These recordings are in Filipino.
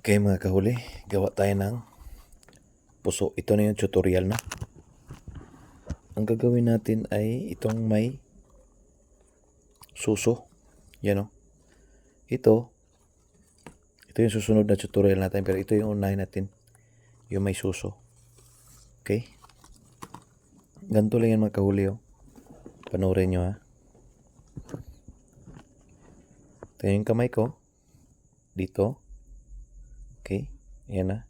Okay mga kahuli, gawa tayo ng puso. Ito na yung tutorial na. Ang gagawin natin ay itong may suso. Yan o. Ito yung susunod na tutorial natin, pero ito yung unahin natin. Yung may suso. Okay? Ganito lang yan mga kahuli o. Panoorin nyo ha. Ito yung kamay ko. Dito. Okay? Yan na.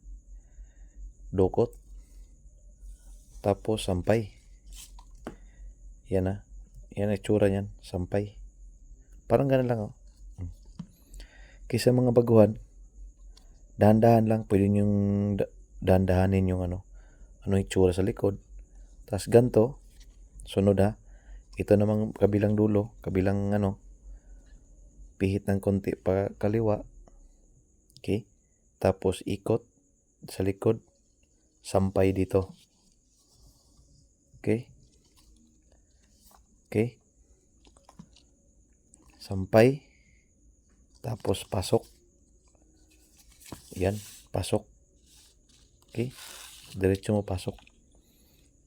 Dukot. Tapos sampay. Yan na. Yan ang itsura niyan. Sampay. Parang ganun lang oh. Kaysa mga baguhan, dahan-dahan lang. Pwede yung dahan-dahanin yung ano itsura sa likod. Tapos ganto. Sunod ha. Ito namang kabilang dulo. Kabilang pihit ng konti pa kaliwa. Okay. Tapos ikot sa likod. Sampay dito. Okay. Okay. Sampay. Tapos pasok. Yan. Pasok. Okay. Diretso mo pasok.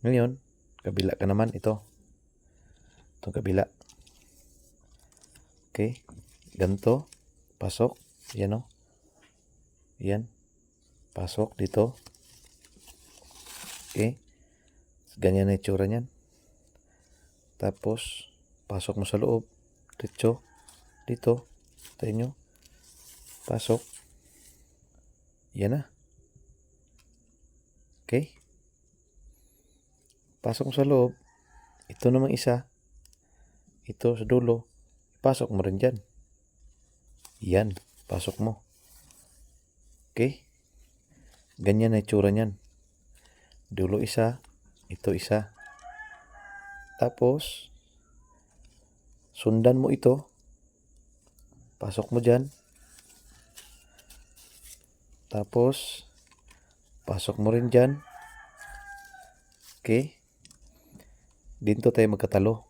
Ngayon, kabila ka naman. Ito. Itong kabila. Okay. Ganto. Pasok. Yan o. Yan. Pasok dito. Okay. Ganyan na itsura niyan. Tapos, pasok mo sa loob. Diretso. Dito. Tayo nyo. Pasok. Yan na. Okay. Pasok mo sa loob. Ito namang isa. Ito sa dulo. Pasok mo rin dyan. Yan. Pasok mo. Okay. Ganyan na itsura niyan. Dulo isa. Ito isa. Tapos, sundan mo ito. Pasok mo dyan. Tapos, pasok mo rin dyan. Okay. Dito tayo magkatalo.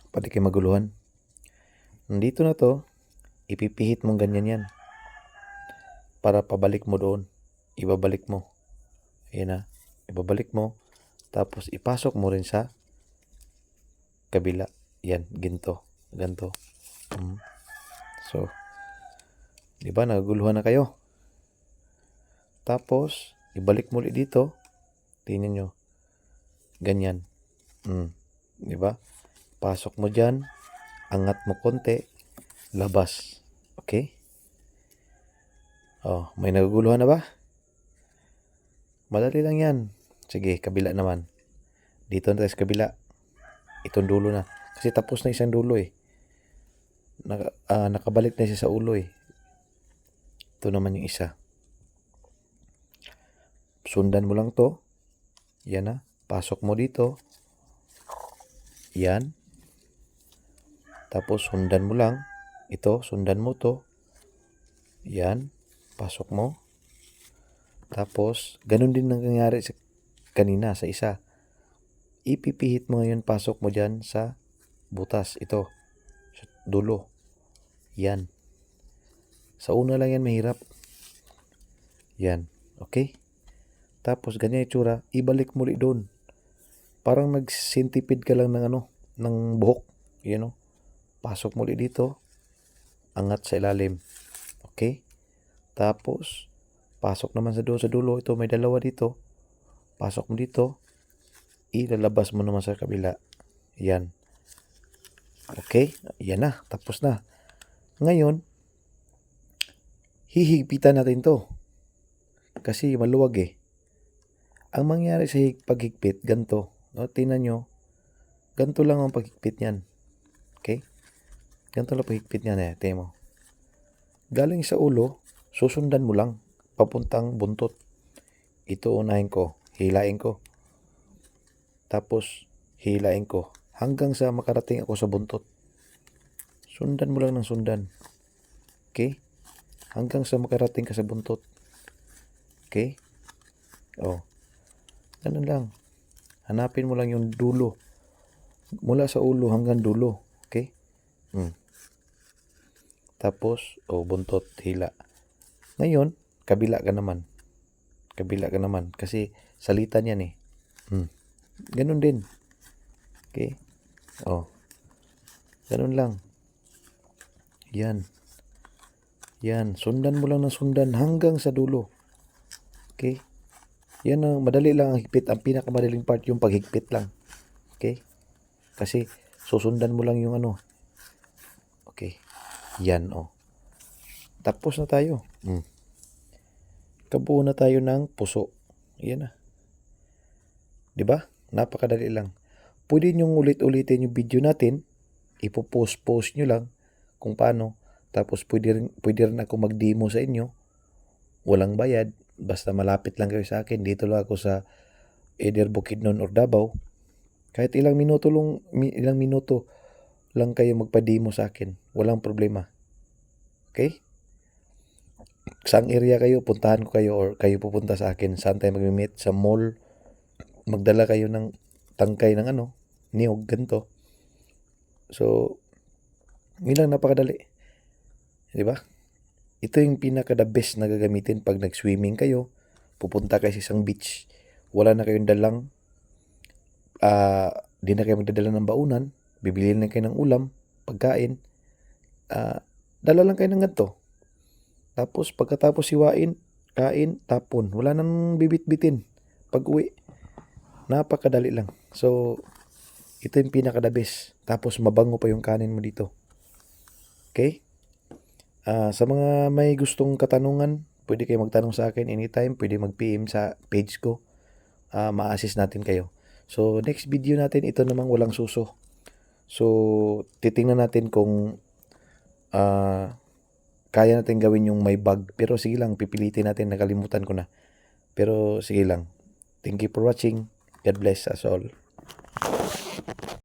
Pwede kayo maguluhan. Nandito na to, ipipihit mong ganyan yan. Para pabalik mo doon. Ibabalik mo. Ayan na. Ibabalik mo. Tapos, ipasok mo rin sa kabila. Yan. Ginto. Ganto. So, di ba naguguluhan na kayo? Tapos, ibalik mo ulit dito. Tingnan nyo. Ganyan. Di ba? Pasok mo dyan. Angat mo konti. Labas. Okay? Oh, may naguguluhan na ba? Madali lang yan. Sige, kabila naman. Dito na tayo sa kabila. Itong dulo na. Kasi tapos na isang dulo eh. Nakabalik na siya sa ulo eh. Ito naman yung isa. Sundan mo lang to. Yan na. Pasok mo dito. Yan. Tapos sundan mo lang. Ito, sundan mo to. Yan. Pasok mo. Tapos, ganun din nangyayari sa kanina, sa isa. Ipipihit mo ngayon, pasok mo dyan sa butas. Ito. Sa dulo. Yan. Sa una lang yan mahirap. Yan. Okay? Tapos, ganyan itsura. Ibalik mo ulit doon. Parang nag-centipede ka lang ng buhok. Yan o. Pasok mo ulit dito. Angat sa ilalim. Okay? Tapos, pasok naman sa dulo. Ito, may dalawa dito. Pasok mo dito. Ilalabas mo naman sa kabila. Yan. Okay? Yan na. Tapos na. Ngayon, hihigpitan natin to. Kasi maluwag eh. Ang mangyari sa paghigpit, ganito. No? Tingnan nyo. Ganito lang ang paghigpit niyan. Okay? Ganito lang paghigpit niyan eh. Tingnan mo. Galing sa ulo, susundan mo lang. Papuntang buntot. Ito unahin ko. Hilain ko. Tapos, hilain ko. Hanggang sa makarating ako sa buntot. Sundan mo lang ng sundan. Okay? Hanggang sa makarating ka sa buntot. Okay? Oh. Ganun lang. Hanapin mo lang yung dulo. Mula sa ulo hanggang dulo. Okay? Tapos, buntot, hila. Ngayon, kabila ka naman. Kabila ka naman. Kasi salitan yan eh. Ganun din. Okay? Oh, ganun lang. Yan. Yan. Sundan mo lang ng sundan hanggang sa dulo. Okay? Yan ang madali lang ang higpit. Ang pinakamadaling part yung paghigpit lang. Okay? Kasi susundan mo lang yung ano. Okay. Yan oh. Tapos na tayo. Kabuo na tayo ng puso. Yan na. 'Di ba? Napakadali lang. Pwede nyong ulit-ulitin yung video natin. Ipo-post nyo lang kung paano. Tapos pwede rin ako mag-demo sa inyo. Walang bayad. Basta malapit lang kayo sa akin. Dito lang ako sa either Bukidnon or Davao. Kahit ilang minuto lang kayo magpa-demo sa akin. Walang problema. Okay? Saang area kayo, puntahan ko kayo or kayo pupunta sa akin. Saan tayo mag-meet? Sa mall. Magdala kayo ng tangkay ng niyog, ganito. So, yun lang, napakadali. Di ba? Ito yung pinaka-the best na gagamitin pag nag-swimming kayo. Pupunta kayo sa isang beach. Wala na kayong dalang. Di na kayo magdadala ng baunan. Bibili na kayo ng ulam, pagkain. Dala lang kayo ng ganito. Tapos pagkatapos siwain, kain, tapon. Wala nang bibit-bitin. Pag uwi, napakadali lang. So, ito yung pinaka-the best. Tapos mabango pa yung kanin mo dito. Okay? Sa mga may gustong katanungan, pwede kayo magtanong sa akin anytime. Pwede mag-PM sa page ko. Ma-assist natin kayo. So, next video natin, ito namang walang suso. So, titingnan natin kung kaya natin gawin yung may bug. Pero sige lang, pipilitin natin. Nakalimutan ko na. Pero sige lang. Thank you for watching. God bless us all.